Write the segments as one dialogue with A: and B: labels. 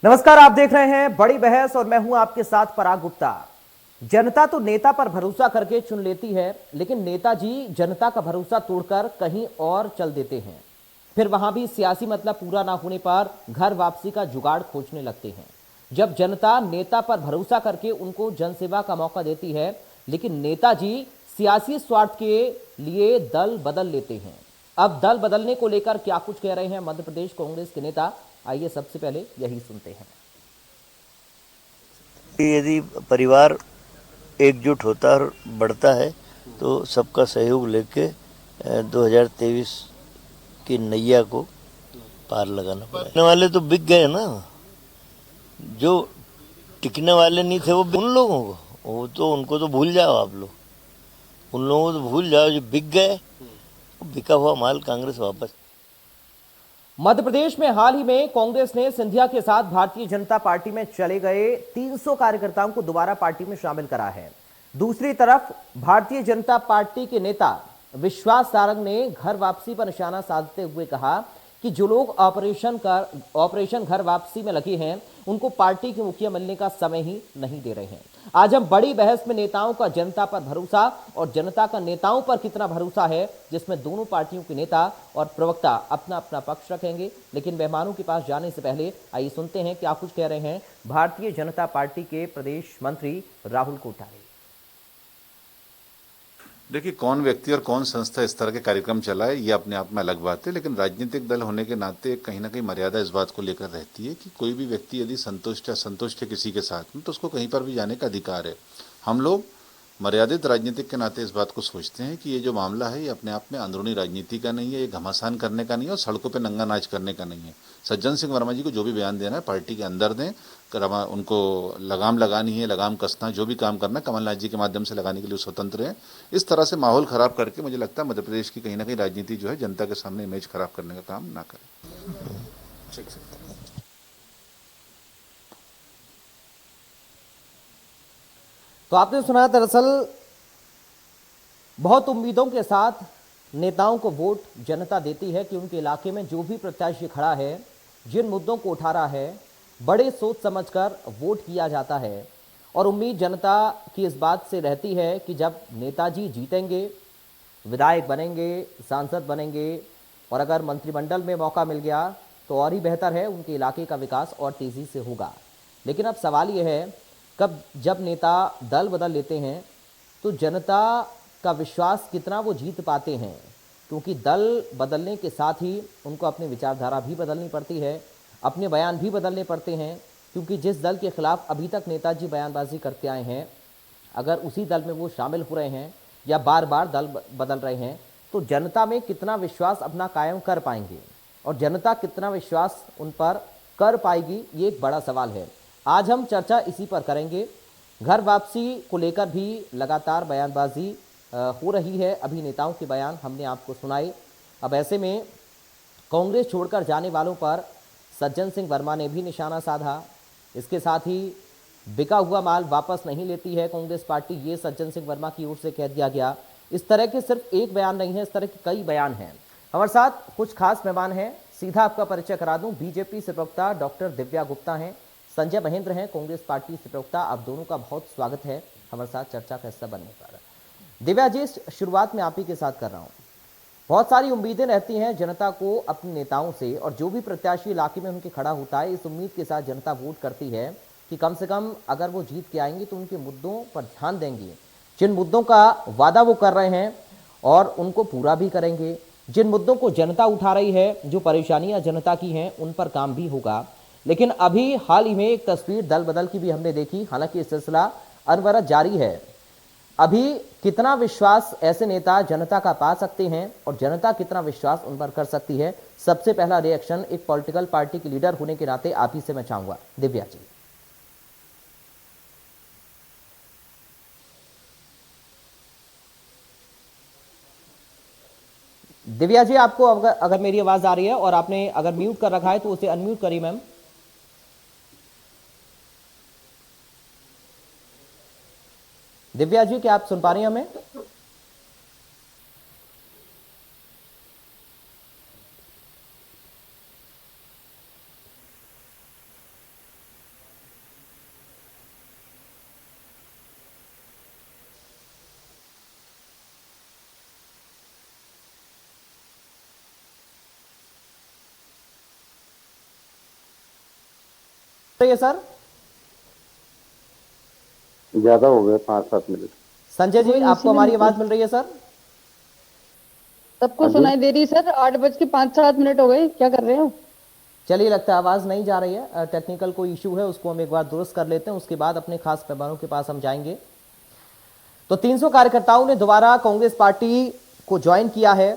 A: नमस्कार, आप देख रहे हैं बड़ी बहस और मैं हूं आपके साथ पराग गुप्ता। जनता तो नेता पर भरोसा करके चुन लेती है, लेकिन नेताजी जनता का भरोसा तोड़कर कहीं और चल देते हैं। फिर वहां भी सियासी मतलब पूरा ना होने पर घर वापसी का जुगाड़ खोजने लगते हैं। जब जनता नेता पर भरोसा करके उनको जनसेवा का मौका देती है, लेकिन नेताजी सियासी स्वार्थ के लिए दल बदल लेते हैं। अब दल बदलने को लेकर क्या कुछ कह रहे हैं मध्य प्रदेश कांग्रेस के नेता, आइए सबसे पहले यही सुनते हैं।
B: यदि परिवार एकजुट होता और बढ़ता है तो सबका सहयोग लेके 2023 की नैया को पार लगाना पड़ेगा। टिकने वाले तो बिक गए ना, जो टिकने वाले नहीं थे वो उन लोगों को, वो तो उनको तो भूल जाओ आप लोग, उन लोगों को तो भूल जाओ जो बिक गए। बिका हुआ माल कांग्रेस वापस।
A: मध्य प्रदेश में हाल ही में कांग्रेस ने सिंधिया के साथ भारतीय जनता पार्टी में चले गए 300 कार्यकर्ताओं को दोबारा पार्टी में शामिल करा है। दूसरी तरफ भारतीय जनता पार्टी के नेता विश्वास सारंग ने घर वापसी पर निशाना साधते हुए कहा कि जो लोग ऑपरेशन घर वापसी में लगे हैं, उनको पार्टी के मुखिया मिलने का समय ही नहीं दे रहे हैं। आज हम बड़ी बहस में नेताओं का जनता पर भरोसा और जनता का नेताओं पर कितना भरोसा है, जिसमें दोनों पार्टियों के नेता और प्रवक्ता अपना अपना पक्ष रखेंगे। लेकिन मेहमानों के पास जाने से पहले आइए सुनते हैं क्या कुछ कह रहे हैं भारतीय जनता पार्टी के प्रदेश मंत्री राहुल कोठारी।
C: देखिए, कौन व्यक्ति और कौन संस्था इस तरह के कार्यक्रम चलाए ये अपने आप में अलग बात है, लेकिन राजनीतिक दल होने के नाते कहीं ना कहीं मर्यादा इस बात को लेकर रहती है कि कोई भी व्यक्ति यदि संतुष्ट है किसी के साथ में तो उसको कहीं पर भी जाने का अधिकार है। हम लोग मर्यादित राजनीतिक के नाते इस बात को सोचते हैं कि ये जो मामला है ये अपने आप में अंदरूनी राजनीति का नहीं है, ये घमासान करने का नहीं है और सड़कों पे नंगा नाच करने का नहीं है। सज्जन सिंह वर्मा जी को जो भी बयान देना है पार्टी के अंदर दें, उनको लगाम लगानी है, लगाम कसना, जो भी काम करना है कमलनाथ जी के माध्यम से लगाने के लिए स्वतंत्र हैं। इस तरह से माहौल खराब करके मुझे लगता है मध्य प्रदेश की कहीं ना कहीं राजनीति जो है जनता के सामने इमेज खराब करने का काम ना करे।
A: तो आपने सुना, दरअसल बहुत उम्मीदों के साथ नेताओं को वोट जनता देती है कि उनके इलाके में जो भी प्रत्याशी खड़ा है, जिन मुद्दों को उठा रहा है, बड़े सोच समझकर वोट किया जाता है। और उम्मीद जनता की इस बात से रहती है कि जब नेताजी जीतेंगे, विधायक बनेंगे, सांसद बनेंगे और अगर मंत्रिमंडल में मौका मिल गया तो और ही बेहतर है, उनके इलाके का विकास और तेज़ी से होगा। लेकिन अब सवाल यह है, कब जब नेता दल बदल लेते हैं तो जनता का विश्वास कितना वो जीत पाते हैं, क्योंकि दल बदलने के साथ ही उनको अपनी विचारधारा भी बदलनी पड़ती है, अपने बयान भी बदलने पड़ते हैं। क्योंकि जिस दल के खिलाफ अभी तक नेताजी बयानबाजी करते आए हैं, अगर उसी दल में वो शामिल हो रहे हैं या बार बार दल बदल रहे हैं, तो जनता में कितना विश्वास अपना कायम कर पाएंगे और जनता कितना विश्वास उन पर कर पाएगी, ये एक बड़ा सवाल है। आज हम चर्चा इसी पर करेंगे। घर वापसी को लेकर भी लगातार बयानबाजी हो रही है। अभी नेताओं के बयान हमने आपको सुनाए। अब ऐसे में कांग्रेस छोड़कर जाने वालों पर सज्जन सिंह वर्मा ने भी निशाना साधा। इसके साथ ही बिका हुआ माल वापस नहीं लेती है कांग्रेस पार्टी, ये सज्जन सिंह वर्मा की ओर से कह दिया गया। इस तरह के सिर्फ एक बयान नहीं है, इस तरह के कई बयान हैं। हमारे साथ कुछ खास मेहमान हैं, सीधा आपका परिचय करा दूं। बीजेपी से प्रवक्ता डॉक्टर दिव्या गुप्ता हैं, संजय महेंद्र हैं कांग्रेस पार्टी से प्रवक्ता। आप दोनों का बहुत स्वागत है हमारे साथ चर्चा का हिस्सा बनने पर। दिव्या जी, शुरुआत में आप ही के साथ कर रहा हूँ। बहुत सारी उम्मीदें रहती हैं जनता को अपने नेताओं से, और जो भी प्रत्याशी इलाके में उनके खड़ा होता है, इस उम्मीद के साथ जनता वोट करती है कि कम से कम अगर वो जीत के आएंगे तो उनके मुद्दों पर ध्यान देंगे, जिन मुद्दों का वादा वो कर रहे हैं और उनको पूरा भी करेंगे, जिन मुद्दों को जनता उठा रही है, जो परेशानियां जनता की हैं, उन पर काम भी होगा। लेकिन अभी हाल ही में एक तस्वीर दल बदल की भी हमने देखी, हालांकि सिलसिला अनवरत जारी है। अभी कितना विश्वास ऐसे नेता जनता का पा सकते हैं और जनता कितना विश्वास उन पर कर सकती है? सबसे पहला रिएक्शन एक पॉलिटिकल पार्टी के लीडर होने के नाते आप ही से मैं चाहूंगा, दिव्या जी। दिव्या जी, आपको अगर मेरी आवाज आ रही है और आपने अगर म्यूट कर रखा है तो उसे अनम्यूट करिए मैम। दिव्या जी, क्या आप सुन पा रही हैं हमें? तो ये सर
D: ज्यादा हो गए 5-7 मिनट।
A: संजय जी,
E: वही
A: आपको
E: इसीलिए
A: हमारी
E: मैं
A: आवाज मिल रही है सर?
E: सबको
D: हाँ जी।
E: सुनाई दे रही है सर। 8:05-7 हो गए, क्या कर रहे हो?
A: चलिए, लगता है आवाज नहीं जा रही है, टेक्निकल कोई इशू है, उसको हम एक बार दुरुस्त कर लेते हैं, उसके बाद अपने खास मेहमानों के पास हम जाएंगे। तो 300 कार्यकर्ताओं ने दोबारा कांग्रेस पार्टी को ज्वाइन किया है।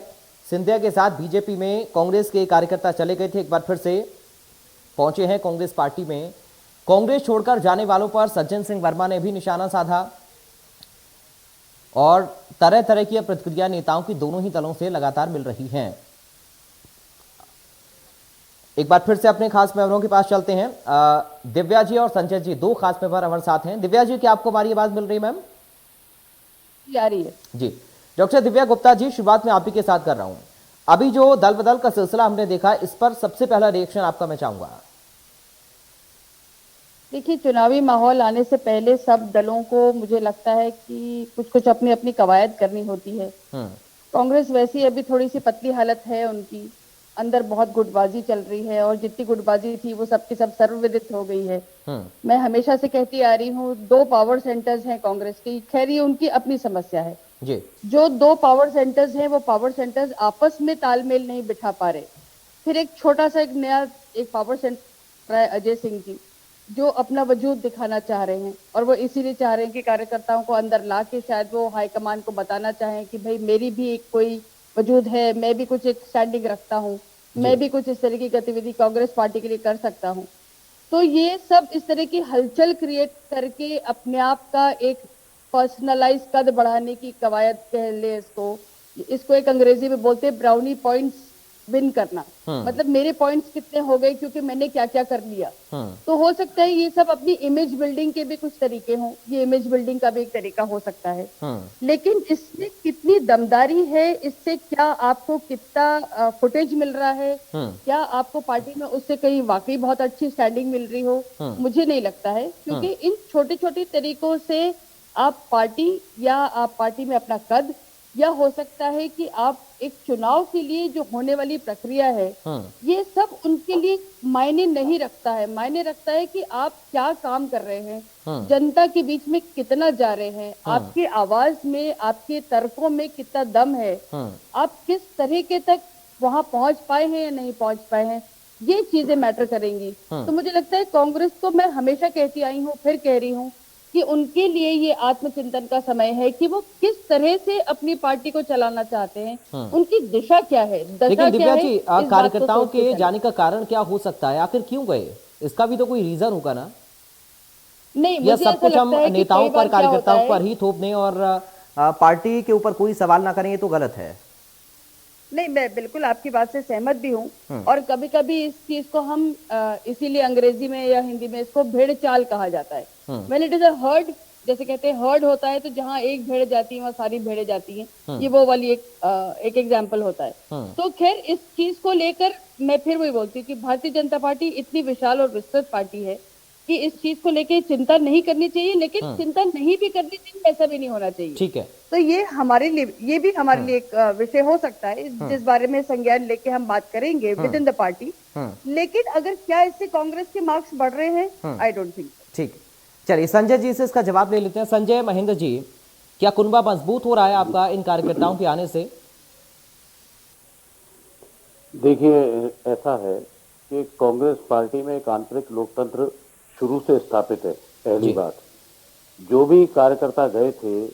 A: सिंधिया के साथ बीजेपी में कांग्रेस के कार्यकर्ता चले गए थे, एक बार फिर से पहुंचे हैं कांग्रेस पार्टी में। कांग्रेस छोड़कर जाने वालों पर सज्जन सिंह वर्मा ने भी निशाना साधा और तरह तरह की प्रतिक्रिया नेताओं की दोनों ही दलों से लगातार मिल रही हैं। एक बार फिर से अपने खास मेहमानों के पास चलते हैं। दिव्या जी और संजय जी, दो खास मेहमान हमारे साथ हैं। दिव्या जी, क्या आपको हमारी आवाज मिल रही है मैम?
E: आ रही है
A: जी। डॉक्टर दिव्या गुप्ता जी, शुरुआत में आप ही के साथ कर रहा हूं। अभी जो दल बदल का सिलसिला हमने देखा, इस पर सबसे पहला रिएक्शन आपका मैं चाहूंगा।
E: देखिए, चुनावी माहौल आने से पहले सब दलों को मुझे लगता है कि कुछ कुछ अपनी अपनी कवायद करनी होती है। कांग्रेस वैसी अभी थोड़ी सी पतली हालत है उनकी, अंदर बहुत गुटबाजी चल रही है और जितनी गुटबाजी थी वो सबकी सब सर्वविदित हो गई है। मैं हमेशा से कहती आ रही हूँ, 2 पावर सेंटर्स हैं कांग्रेस की। खैर ये उनकी अपनी समस्या है
A: जी।
E: जो 2 पावर सेंटर्स हैं वो पावर सेंटर्स आपस में तालमेल नहीं बिठा पा रहे। फिर एक छोटा सा एक नया एक पावर सेंटर है अजय सिंह जी, जो अपना वजूद दिखाना चाह रहे हैं और वो इसीलिए चाह रहे हैं कि कार्यकर्ताओं को अंदर ला के शायद वो हाईकमान को बताना चाहें कि भाई मेरी भी एक कोई वजूद है, मैं भी कुछ एक स्टैंडिंग रखता हूँ, मैं भी कुछ इस तरह की गतिविधि कांग्रेस पार्टी के लिए कर सकता हूँ। तो ये सब इस तरह की हलचल क्रिएट करके अपने आप का एक पर्सनलाइज कद बढ़ाने की कवायद कह ले इसको एक अंग्रेजी में बोलते हैं ब्राउनी पॉइंट्स विन करना। मतलब मेरे पॉइंट्स कितने हो गए क्योंकि मैंने क्या क्या कर लिया। तो हो सकता है ये सब अपनी इमेज बिल्डिंग के भी कुछ तरीके हों, ये इमेज बिल्डिंग का भी एक तरीका हो सकता है। लेकिन इसमें कितनी दमदारी है, इससे क्या आपको कितना फुटेज मिल रहा है, क्या आपको पार्टी में उससे कहीं वाकई बहुत अच्छी स्टैंडिंग मिल रही हो, मुझे नहीं लगता है। क्योंकि इन छोटे छोटे तरीकों से आप पार्टी में अपना कद, या हो सकता है कि आप एक चुनाव के लिए जो होने वाली प्रक्रिया है, ये सब उनके लिए मायने नहीं रखता है। मायने रखता है कि आप क्या काम कर रहे हैं, जनता के बीच में कितना जा रहे हैं, आपकी आवाज में, आपके तर्कों में कितना दम है, आप किस तरीके तक वहां पहुंच पाए हैं या नहीं पहुंच पाए हैं, ये चीजें मैटर करेंगी। तो मुझे लगता है कांग्रेस को, मैं हमेशा कहती आई हूँ, फिर कह रही हूँ कि उनके लिए ये आत्मचिंतन का समय है कि वो किस तरह से अपनी पार्टी को चलाना चाहते हैं, उनकी दिशा क्या है, दशा
A: लेकिन दिव्या
E: क्या है।
A: जी,
E: इस बात को
A: कार्यकर्ताओं
E: सोच के
A: के
E: चलें।
A: जाने का कारण क्या हो सकता है? आखिर क्यों गए? इसका भी तो कोई रीजन होगा ना?
E: नहीं,
A: या
E: मुझे
A: सब
E: ऐसा
A: कुछ हम
E: लगता है कि
A: नेताओं
E: कई बार
A: पर,
E: क्या होता
A: कार्यकर्ताओं
E: है,
A: पर ही थोपने और पार्टी के ऊपर कोई सवाल ना करें, ये तो गलत है।
E: नहीं, मैं बिल्कुल आपकी बात से सहमत भी हूँ। और कभी कभी इस चीज को हम इसीलिए अंग्रेजी में या हिंदी में इसको भेड़ चाल कहा जाता है। When it is a herd, जैसे कहते हैं हर्ड होता है तो जहाँ एक भेड़ जाती है वहाँ सारी भेड़ें जाती हैं, ये वो वाली एक एग्जाम्पल होता है। तो खैर इस चीज को लेकर मैं फिर वही बोलती हूँ कि भारतीय जनता पार्टी इतनी विशाल और विस्तृत पार्टी है कि इस चीज को लेके चिंता नहीं करनी चाहिए, लेकिन चिंता नहीं भी करनी चाहिए ऐसा भी नहीं होना चाहिए।
A: ठीक है।
E: तो ये हमारे लिए, ये भी हमारे लिए एक विषय हो सकता है जिस बारे में संज्ञान लेके हम बात करेंगे विद इन द पार्टी। लेकिन अगर क्या इससे कांग्रेस के मार्क्स बढ़ रहे हैं, आई डोंट थिंक।
A: ठीक, चलिए संजय जी से इसका जवाब ले लेते हैं। संजय महेंद्र जी, क्या कुनबा मजबूत हो रहा है आपका इन कार्यकर्ताओं के आने से?
D: देखिए, ऐसा है कि कांग्रेस पार्टी में एक आंतरिक लोकतंत्र शुरू से स्थापित है। पहली बात, जो भी कार्यकर्ता गए थे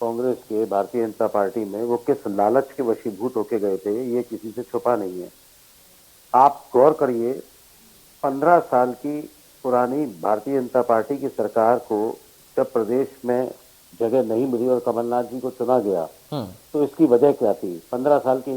D: कांग्रेस के भारतीय जनता पार्टी में, वो किस लालच के वशीभूत होके गए थे ये किसी से छुपा नहीं है। आप गौर करिए, 15 साल की पुरानी भारतीय जनता पार्टी की सरकार को जब प्रदेश में जगह नहीं मिली और कमलनाथ जी को चुना गया, तो इसकी वजह क्या थी? 15 साल की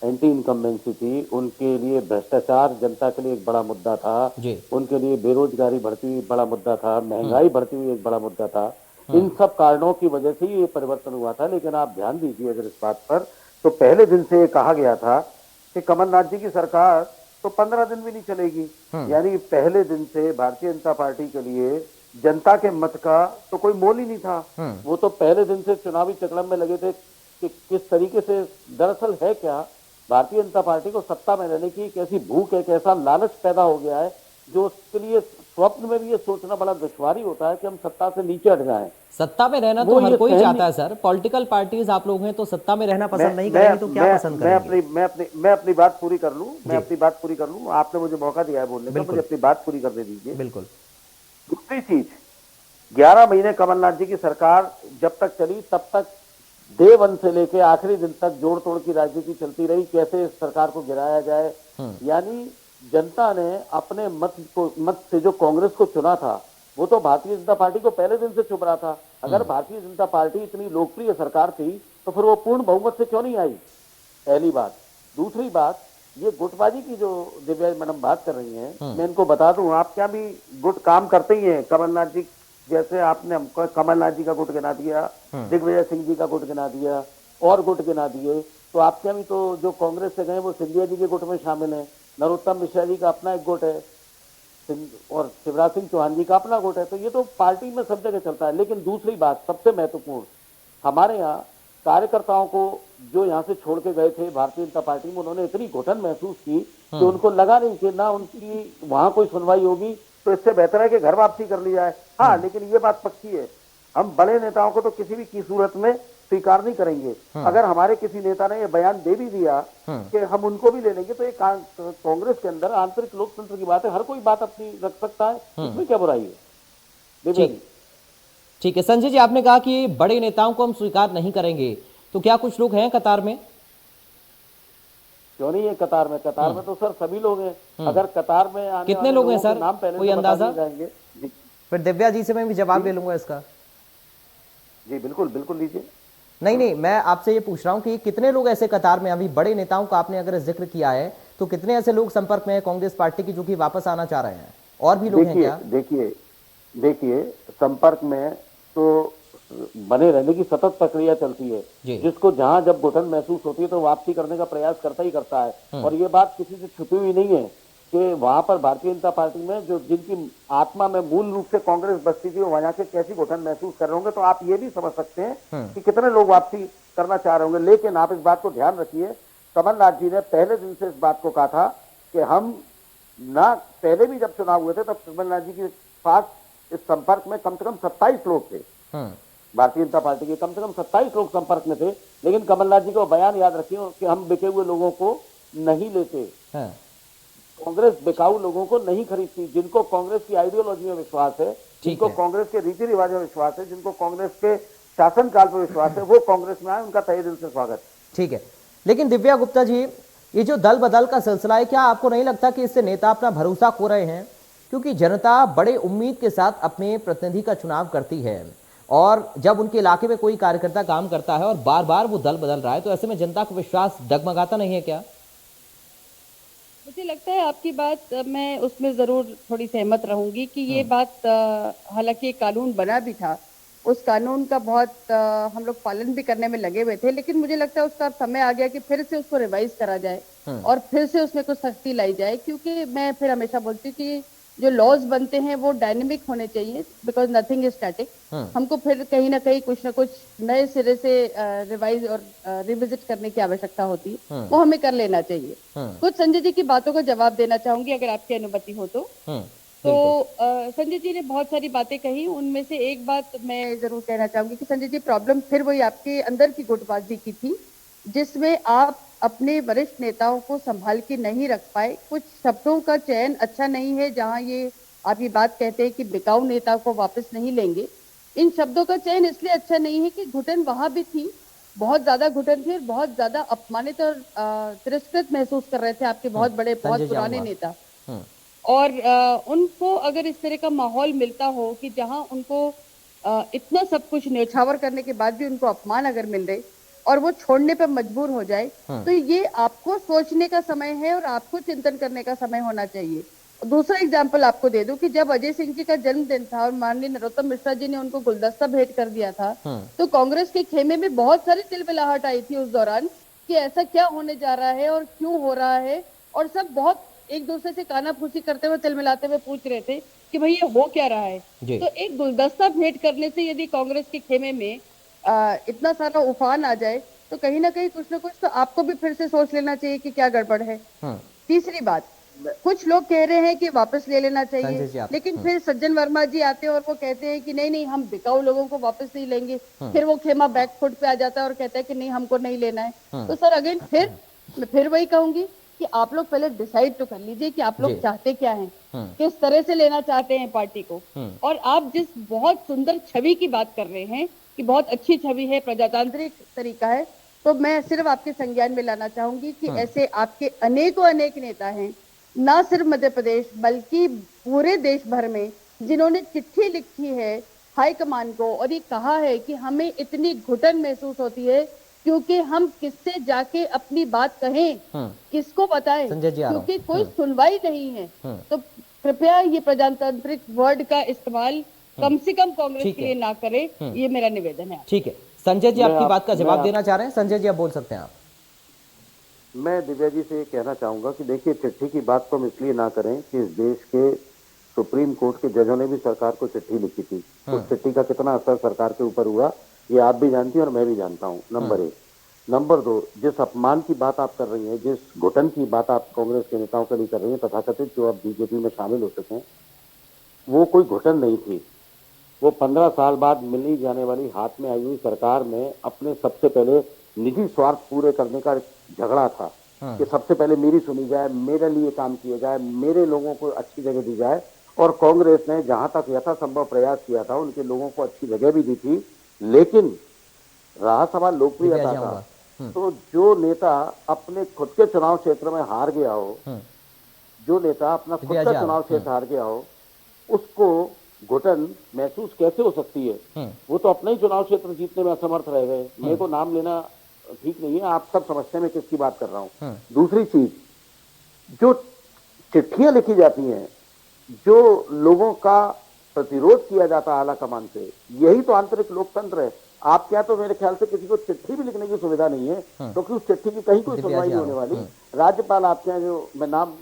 D: एंटी इनकम्बेंसी थी, उनके लिए भ्रष्टाचार जनता के लिए एक बड़ा मुद्दा था, उनके लिए बेरोजगारी बढ़ती हुई बड़ा मुद्दा था, महंगाई बढ़ती हुई एक बड़ा मुद्दा था। इन सब कारणों की वजह से ये परिवर्तन हुआ था। लेकिन आप ध्यान दीजिए अगर इस बात पर, तो पहले दिन से कहा गया था कि कमलनाथ जी की सरकार तो 15 दिन भी नहीं चलेगी। यानी पहले दिन से भारतीय जनता पार्टी के लिए जनता के मत का तो कोई मोल ही नहीं था। वो तो पहले दिन से चुनावी चक्रण में लगे थे कि किस तरीके से, दरअसल है क्या, भारतीय जनता पार्टी को सत्ता में रहने की एक ऐसी भूख है, एक ऐसा लालच पैदा हो गया है जो उसके लिए स्वप्न में भी ये सोचना बड़ा दुश्वारी होता है कि हम सत्ता से नीचे हट जाएं।
A: सत्ता में रहना
D: वो
A: तो हर
D: ये
A: कोई
D: सहन
A: चाहता है सर। पॉलिटिकल पार्टीज आप लोग हैं तो सत्ता में रहना पसंद नहीं
D: मैं
A: करेंगे तो क्या पसंद करेंगे?
D: मैं अपनी बात पूरी कर लूं,
A: जी।
D: मैं अपनी बात पूरी कर लूं। आपने मुझे मौका दिया है बोलने का,
A: बिल्कुल।
D: मुझे अपनी बात पूरी करने दीजिए।
A: बिल्कुल।
D: दूसरी चीज, 11 महीने कमलनाथ जी की सरकार जब तक चली तब तक डे वन से लेके आखिरी दिन तक जोड़ तोड़ की राजनीति चलती रही, कैसे इस सरकार को गिराया जाए। यानी जनता ने अपने मत से जो कांग्रेस को चुना था, वो तो भारतीय जनता पार्टी को पहले दिन से चुन रहा था। अगर भारतीय जनता पार्टी इतनी लोकप्रिय सरकार थी तो फिर वो पूर्ण बहुमत से क्यों नहीं आई? पहली बात। दूसरी बात, ये गुटबाजी की जो दिव्या मैडम बात कर रही हैं, मैं इनको बता दूं, आप क्या भी गुट काम करते ही हैं। कमलनाथ जी जैसे आपने हमको कमलनाथ जी का गुट गिना दिया, दिग्विजय सिंह जी का गुट गिना दिया और गुट गिना दिए, तो आपके भी तो जो कांग्रेस से गए वो सिंधिया जी के गुट में शामिल हैं। नरोत्तम मिश्रा जी का अपना एक गुट है और शिवराज सिंह चौहान जी का अपना गुट है। तो ये तो पार्टी में सब जगह चलता है। लेकिन दूसरी बात सबसे महत्वपूर्ण, हमारे यहाँ कार्यकर्ताओं को जो यहाँ से छोड़ के गए थे भारतीय जनता पार्टी में, उन्होंने इतनी घुटन महसूस की कि उनको लगा नहीं कि ना उनकी वहां कोई सुनवाई होगी, तो इससे बेहतर है कि घर वापसी कर ली जाए। हाँ, लेकिन ये बात पक्की है, हम बड़े नेताओं को तो किसी भी की सूरत में स्वीकार नहीं करेंगे। अगर हमारे किसी नेता ने ये बयान दे भी दिया कि हम उनको भी ले लेंगे, तो ये कांग्रेस के अंदर आंतरिक लोकतंत्र की बात है, हर कोई बात अपनी रख सकता है, इसमें क्या बुराई है? दिव्या जी।
A: ठीक है संजय जी, आपने कहा कि बड़े नेताओं को हम स्वीकार नहीं करेंगे, तो क्या कुछ लोग हैं कतार में?
D: क्यों नहीं है कतार में? कतार में तो सर सभी लोग हैं। अगर कतार में आने
A: कितने
D: वाले
A: लोग हैं
D: लोगों के
A: सर?
D: नाम पहले
A: कोई
D: से बता
A: अंदाजा?
D: दिए जाएंगे। जी
A: फिर दिव्या जी से मैं भी जवाब ले लूंगा इसका।
D: जी, बिल्कुल बिल्कुल लीजिए।
A: नहीं, मैं आपसे ये पूछ रहा हूं कि कितने लोग ऐसे कतार में, अभी बड़े नेताओं का आपने अगर जिक्र किया है, तो कितने ऐसे लोग संपर्क में है कांग्रेस पार्टी की जो कि वापस आना चाह रहे हैं? और भी लोग हैं क्या?
D: देखिए संपर्क में तो बने रहने की सतत प्रक्रिया चलती है। जिसको जहां जब घुटन महसूस होती है तो वापसी करने का प्रयास करता ही करता है। और ये बात किसी से छुपी हुई नहीं है कि वहां पर भारतीय जनता पार्टी में जो जिनकी आत्मा में मूल रूप से कांग्रेस बसती थी, वो वहां के कैसी घुटन महसूस कर रहे होंगे, तो आप ये भी समझ सकते हैं कि कितने लोग वापसी करना चाह रहे होंगे। लेकिन आप इस बात को ध्यान रखिए, कमलनाथ जी ने पहले दिन से इस बात को कहा था कि हम ना, पहले भी जब चुनाव हुए थे तब कमलनाथ जी के पास इस संपर्क में कम से कम 27 लोग थे। भारतीय जनता पार्टी के कम से कम 27 लोग संपर्क में थे। लेकिन कमलनाथ जी को बयान याद रखिए कि हम बिके हुए लोगों को नहीं लेते। कांग्रेस बिकाऊ लोगों को नहीं खरीदती। जिनको कांग्रेस की आइडियोलॉजी में विश्वास है, जिनको कांग्रेस के रीति रिवाज में विश्वास है, जिनको कांग्रेस के शासनकाल पर विश्वास है, वो कांग्रेस में आए, उनका तहे दिल से स्वागत।
A: ठीक है, लेकिन दिव्या गुप्ता जी, ये जो दल बदल का सिलसिला है, क्या आपको नहीं लगता कि इससे नेता अपना भरोसा खो रहे हैं? क्योंकि जनता बड़े उम्मीद के साथ अपने प्रतिनिधि का चुनाव करती है, और जब उनके इलाके में कोई कार्यकर्ता काम करता है और बार बार वो दल बदल रहा है, तो ऐसे में जनता का विश्वास डगमगाता नहीं है क्या?
E: मुझे लगता है आपकी बात, मैं उसमें जरूर थोड़ी सहमत रहूंगी कि ये बात, हालांकि एक कानून बना भी था, उस कानून का बहुत हम लोग पालन भी करने में लगे हुए थे, लेकिन मुझे लगता है उसका समय आ गया कि फिर से उसको रिवाइज करा जाए और फिर से उसमें कुछ सख्ती लाई जाए। क्योंकि मैं फिर हमेशा बोलती हूँ कि जो लॉज बनते हैं वो डायनेमिक होने चाहिए, बिकॉज नथिंग इज स्टैटिक। हमको फिर कहीं ना कहीं कुछ ना कुछ नए सिरे से रिवाइज और रिविजिट करने की आवश्यकता होती है, वो हमें कर लेना चाहिए। कुछ संजय जी की बातों का जवाब देना चाहूंगी अगर आपकी अनुमति हो तो। संजय जी ने बहुत सारी बातें कही, उनमें से एक बात मैं जरूर कहना चाहूंगी कि संजय जी, प्रॉब्लम फिर वही आपके अंदर की गुटबाजी की थी, जिसमें आप अपने वरिष्ठ नेताओं को संभाल के नहीं रख पाए। कुछ शब्दों का चयन अच्छा नहीं है, जहां ये आप ये बात कहते हैं कि बिकाऊ नेता को वापस नहीं लेंगे। इन शब्दों का चयन इसलिए अच्छा नहीं है कि घुटन वहां भी थी, बहुत ज्यादा घुटन थी और बहुत ज्यादा अपमानित और तिरस्कृत महसूस कर रहे थे आपके बहुत बड़े, बहुत पुराने नेता। और उनको अगर इस तरह का माहौल मिलता हो कि जहां उनको इतना सब कुछ न्यौछावर करने के बाद भी उनको अपमान अगर मिल रहे और वो छोड़ने पर मजबूर हो जाए, तो ये आपको सोचने का समय है और आपको चिंतन करने का समय होना चाहिए। दूसरा एग्जाम्पल आपको दे दूं कि जब अजय सिंह जी का जन्मदिन था और माननीय नरोत्तम मिश्रा जी ने उनको गुलदस्ता भेंट कर दिया था, तो कांग्रेस के खेमे में बहुत सारी तिलमिलाहट आई थी उस दौरान कि ऐसा क्या होने जा रहा है और क्यों हो रहा है, और सब बहुत एक दूसरे से कानाफूसी करते हुए, तिलमिलाते हुए पूछ रहे थे कि भाई ये हो क्या रहा है। तो एक गुलदस्ता भेंट करने से यदि कांग्रेस के खेमे में इतना सारा उफान आ जाए, तो कहीं ना कहीं कुछ ना कुछ तो आपको भी फिर से सोच लेना चाहिए कि क्या गड़बड़ है। तीसरी बात, कुछ लोग कह रहे हैं कि वापस ले लेना
A: संजय जी,
E: चाहिए,
A: आप
E: लेकिन फिर सज्जन वर्मा जी आते हैं और वो कहते हैं कि नहीं नहीं, हम बिकाऊ लोगों को वापस नहीं लेंगे। फिर वो खेमा बैकफुट पे आ जाता है और कहता है कि नहीं, हमको नहीं लेना है। तो सर अगेन फिर मैं फिर वही कहूंगी कि आप लोग पहले डिसाइड तो कर लीजिए कि आप लोग
A: जी।
E: चाहते क्या हैं, किस तरह से लेना चाहते हैं पार्टी को। और आप जिस बहुत सुंदर छवि की बात कर रहे हैं कि बहुत अच्छी छवि है, प्रजातांत्रिक तरीका है, तो मैं सिर्फ आपके संज्ञान में लाना चाहूंगी कि ऐसे आपके अनेकों अनेक नेता हैं, ना सिर्फ मध्य प्रदेश बल्कि पूरे देश भर में, जिन्होंने चिट्ठी लिखी है हाईकमान को और ये कहा है कि हमें इतनी घुटन महसूस होती है क्योंकि हम किससे जाके अपनी बात कहें, किसको बताएं,
A: संजय जी, आ रहा हूं।
E: क्योंकि कोई सुनवाई नहीं है। तो कृपया ये प्रजातांत्रिक वर्ड का इस्तेमाल कम से कम कांग्रेस
A: ठीक
E: के
A: है।
E: लिए ना करें, ये मेरा निवेदन है।
A: ठीक है, संजय जी
D: मैं
A: आपकी
D: आप-
A: बात का
D: मैं
A: जवाब
D: आप-
A: देना चाह रहे हैं। संजय जी आप बोल सकते हैं आप।
D: मैं दिव्या जी से ये कहना चाहूंगा कि देखिए, चिट्ठी की बात तो हम इसलिए ना करें कि इस देश के सुप्रीम कोर्ट के जजों ने भी सरकार को चिट्ठी लिखी थी। उस चिट्ठी का कितना असर सरकार के ऊपर हुआ, ये आप भी जानती हैं और मैं भी जानता हूं। नंबर एक। नंबर दो, जिस अपमान की बात आप कर रही हैं, जिस घुटन की बात आप कांग्रेस के नेताओं के लिए कर रही हैं, तथाकथित जो अब बीजेपी में शामिल हो सके, वो कोई घुटन नहीं थी। वो 15 साल बाद मिलनी जाने वाली हाथ में आई हुई सरकार में अपने सबसे पहले निजी स्वार्थ पूरे करने का झगड़ा था कि सबसे पहले मेरी सुनी जाए, मेरे लिए काम किया जाए, मेरे लोगों को अच्छी जगह दी जाए। और कांग्रेस ने जहां तक यथासंभव प्रयास किया था, उनके लोगों को अच्छी जगह भी दी थी, लेकिन रहा सवाल लोकप्रियता का। तो जो नेता अपने खुद के चुनाव क्षेत्र में हार गया हो, जो नेता अपना खुद का चुनाव क्षेत्र हार गया हो, उसको घुटन महसूस कैसे हो सकती है? वो तो अपना ही चुनाव क्षेत्र जीतने में असमर्थ रह गए। मेरे को नाम लेना ठीक नहीं है, आप सब समझते हैं मैं किसकी बात कर रहा हूं। दूसरी चीज, जो चिट्ठियां लिखी जाती हैं, जो लोगों का प्रतिरोध किया जाता है आला कमान से, यही तो आंतरिक लोकतंत्र है। आपके यहाँ तो मेरे ख्याल से किसी को चिट्ठी भी लिखने की सुविधा नहीं है, क्योंकि उस चिट्ठी की कहीं कोई सुनवाई नहीं होने वाली। राज्यपाल आपके यहाँ, जो मैं नाम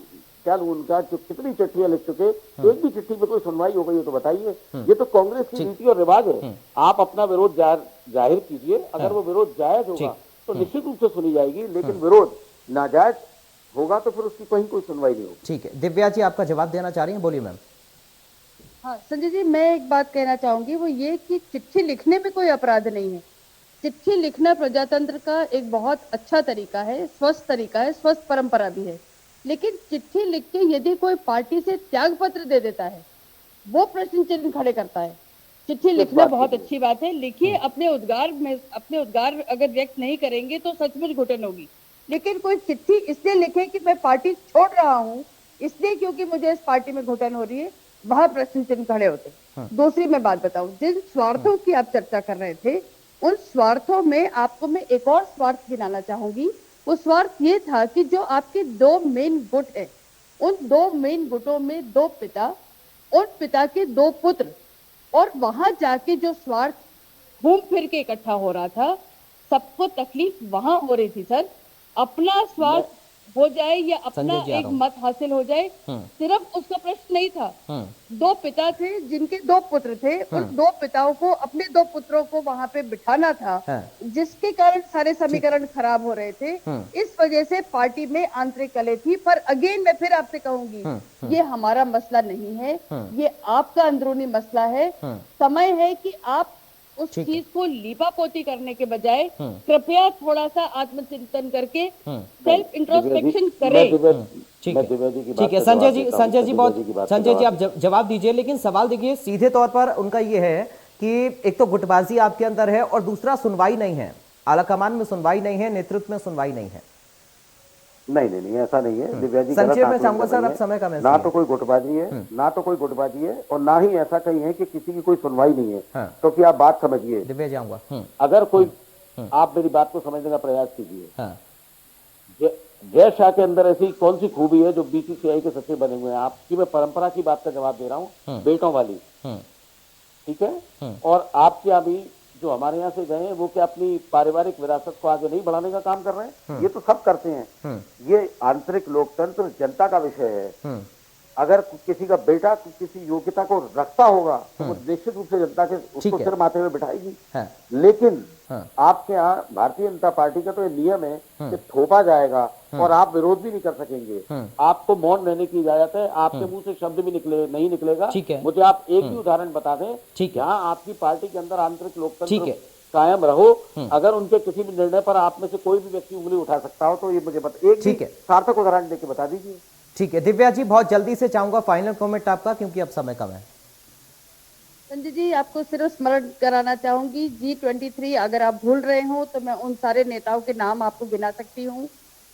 D: क्या लूं उनका, जो कितनी चिट्ठियां लिख चुके, एक भी चिट्ठी में कोई सुनवाई हो गई हो तो बताइए। ये तो कांग्रेस की रीति और रिवाज है। आप अपना विरोध जाहिर कीजिए, अगर वो विरोध जायज होगा तो निश्चित रूप से सुनी जाएगी, लेकिन विरोध नाजायज होगा तो फिर उसकी कहीं कोई सुनवाई नहीं होगी।
A: ठीक है, दिव्या जी आपका जवाब देना चाह रही हैं, बोलिए मैम।
E: हाँ संजय जी, मैं एक बात कहना चाहूंगी, वो ये कि चिट्ठी लिखने में कोई अपराध नहीं है। चिट्ठी लिखना प्रजातंत्र का एक बहुत अच्छा तरीका है, स्वस्थ तरीका है, स्वस्थ परंपरा भी है। लेकिन चिट्ठी लिख के यदि कोई पार्टी से त्याग पत्र दे देता है, वो प्रश्न चिन्ह खड़े करता है। चिट्ठी लिखना बहुत अच्छी बात है, लिखिए, अपने उद्गार अगर व्यक्त नहीं करेंगे तो सचमुच घुटन होगी। लेकिन कोई चिट्ठी इसलिए लिखे कि मैं पार्टी छोड़ रहा हूँ इसलिए क्योंकि मुझे इस पार्टी में घुटन हो रही है, वहां प्रश्न चिन्ह खड़े होते। दूसरी मैं बात बताऊं, जिन स्वार्थों की आप चर्चा कर रहे थे, उन स्वार्थों में आपको मैं एक और स्वार्थ गिनाना चाहूंगी। वो स्वार्थ ये था कि जो आपके दो मेन गुट है, उन दो मेन गुटों में दो पिता, उन पिता के दो पुत्र, और वहां जाके जो स्वार्थ घूम फिर के इकट्ठा हो रहा था, सबको तकलीफ वहां हो रही थी सर। अपना स्वार्थ हो जाए या अपना एक मत हासिल हो जाए, सिर्फ उसका प्रश्न नहीं था। दो पिता थे जिनके दो पुत्र थे, उन दो पिताओं को, अपने दो पुत्रों को वहां पे बिठाना था, जिसके कारण सारे समीकरण खराब हो रहे थे। इस वजह से पार्टी में आंतरिक कलह थी। पर अगेन मैं फिर आपसे कहूंगी, ये हमारा मसला नहीं है, ये आपका अंदरूनी मसला है। समय है कि आप उस चीज को लीपापोती करने के बजाय कृपया थोड़ा सा आत्मचिंतन करके सेल्फ इंट्रोस्पेक्शन करें।
A: ठीक है संजय जी बहुत, संजय जी आप जवाब दीजिए। लेकिन सवाल देखिए, सीधे तौर पर उनका ये है कि एक तो गुटबाजी आपके अंदर है और दूसरा सुनवाई नहीं है, आलाकमान में सुनवाई नहीं है, नेतृत्व में सुनवाई नहीं है।
D: नहीं, ऐसा नहीं है दिव्या जी।
A: संक्षेप में चाहूंगा सर, अब समय का
D: ना तो कोई गुटबाजी है, ना तो कोई गुटबाजी है, और ना ही ऐसा कहीं है कि किसी की कोई सुनवाई नहीं है। तो क्या आप बात समझिए,
A: दिव्या जाऊंगा,
D: अगर कोई, आप मेरी बात को समझने का प्रयास कीजिए। जय शाह के अंदर ऐसी कौन सी खूबी है जो बीसीसीआई के सचिव बने हुए हैं? आपकी मैं परंपरा की बात का जवाब दे रहा हूँ, बेटों वाली, ठीक है। और आपके अभी जो हमारे यहाँ से गए हैं, वो क्या अपनी पारिवारिक विरासत को आगे नहीं बढ़ाने का काम कर रहे हैं? ये तो सब करते हैं। ये आंतरिक लोकतंत्र जनता का विषय है। अगर किसी का बेटा किसी योग्यता को रखता होगा तो वो निश्चित रूप से जनता के उसको सिर माथे में बिठाएगी। लेकिन आपके यहाँ भारतीय जनता पार्टी का तो ये नियम है कि थोपा जाएगा, और आप विरोध भी नहीं कर सकेंगे। आपको मौन रहने की इजाजत है, आपके मुंह से शब्द भी नहीं निकलेगा।
A: ठीक है।
D: मुझे आप एक भी उदाहरण बता दें
A: ठीक है।
D: जहां आपकी पार्टी के अंदर आंतरिक
A: ठीक
D: लोकतंत्र
A: है।
D: कायम रहो, अगर उनके किसी भी निर्णय पर आप में से कोई भी व्यक्ति उंगली उठा सकता हो तो ये मुझे बता, एक
A: ठीक
D: भी
A: है।
D: सार्थक उदाहरण देके बता दीजिए।
A: ठीक है दिव्या जी, बहुत जल्दी से चाहूंगा फाइनल कमेंट आपका, क्योंकि अब समय कम है।
E: संजय जी, आपको सिर्फ स्मरण कराना चाहूंगी, G23 अगर आप भूल रहे हो तो मैं उन सारे नेताओं के नाम आपको गिना सकती हूँ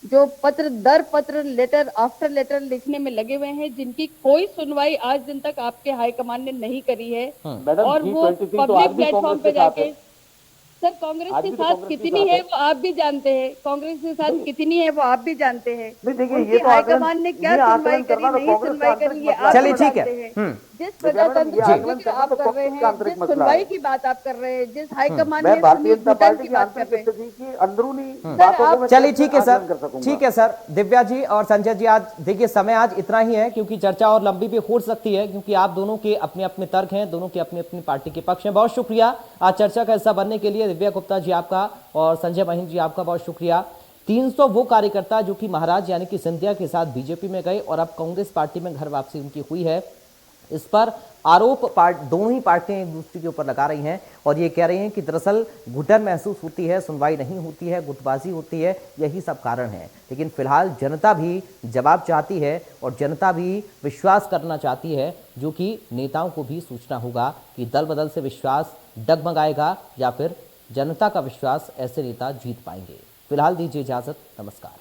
E: जो पत्र दर पत्र, लेटर आफ्टर लेटर लिखने में लगे हुए हैं, जिनकी कोई सुनवाई आज दिन तक आपके हाईकमान ने नहीं करी है।
D: मैडम,
E: और वो
D: G23 तो
E: पब्लिक
D: आज भी
E: प्लेटफॉर्म
D: कांग्रेस
E: पे
D: के साथ
E: जाके,
D: है।
E: सर कांग्रेस
D: आज
E: के
D: भी तो
E: साथ
D: कांग्रेस के
E: कितनी
D: साथ
E: है
D: है।
E: वो आप भी जानते हैं, कांग्रेस के साथ कितनी है वो आप भी जानते हैं।
D: नहीं, देखिए,
E: उनकी
D: ये तो आकलन-
E: हाईकमान ने क्या
D: ये आकलन
E: सुनवाई करी,
D: करना तो
E: नहीं
D: कांग्रेस का
E: सुनवाई
D: आंतरिक
E: करी, ये
D: मसला
E: आप
D: है।
A: चलिए,
E: भी
A: ठीक है।
E: जानते हैं। जिस
D: दिव्या मैडम,
E: प्रजातंत्र
D: ये
E: का
D: आकलन
E: जिक्र
D: करना
E: आप
D: तो
E: कर रहे
D: कांग्रेस का
E: हैं,
D: आंतरिक
E: जिस
D: मसला
E: सुनवाई
D: है।
E: की बात आप कर रहे हैं, जिस हाईकमान
D: मैं
E: ने
D: भारतीय
E: सुनी
D: जनता
E: उस
D: पार्टी
E: की
D: की
E: बात कर
D: आंतरिक
E: रहे हैं।
D: स्थिति की अंदरूनी
E: सर,
D: बातों को
E: आप-
D: मैं
A: चलिए ठीक है
D: आकलन कर
A: सर,
D: सकूंगा।
A: ठीक है सर। दिव्या जी और संजय जी, आज देखिए समय आज इतना ही है, क्योंकि चर्चा और लंबी भी हो सकती है, क्योंकि आप दोनों के अपने अपने तर्क हैं, दोनों के अपनी अपनी पार्टी के पक्ष हैं। बहुत शुक्रिया आज चर्चा का हिस्सा बनने के लिए दिव्या गुप्ता जी आपका और संजय महिंद्र जी आपका बहुत शुक्रिया। 300 वो कार्यकर्ता जो कि महाराज यानी कि सिंधिया के साथ बीजेपी में गए और अब कांग्रेस पार्टी में घर वापसी उनकी हुई है, इस पर आरोप दोनों ही पार्टियां एक दूसरे के ऊपर लगा रही हैं और ये कह रही हैं कि दरअसल घुटन महसूस होती है, सुनवाई नहीं होती है, गुटबाजी होती है, यही सब कारण है। लेकिन फिलहाल जनता भी जवाब चाहती है और जनता भी विश्वास करना चाहती है, जो कि नेताओं को भी सोचना होगा कि दल बदल से विश्वास डगमगाएगा या फिर जनता का विश्वास ऐसे नेता जीत पाएंगे। फिलहाल दीजिए इजाजत, नमस्कार।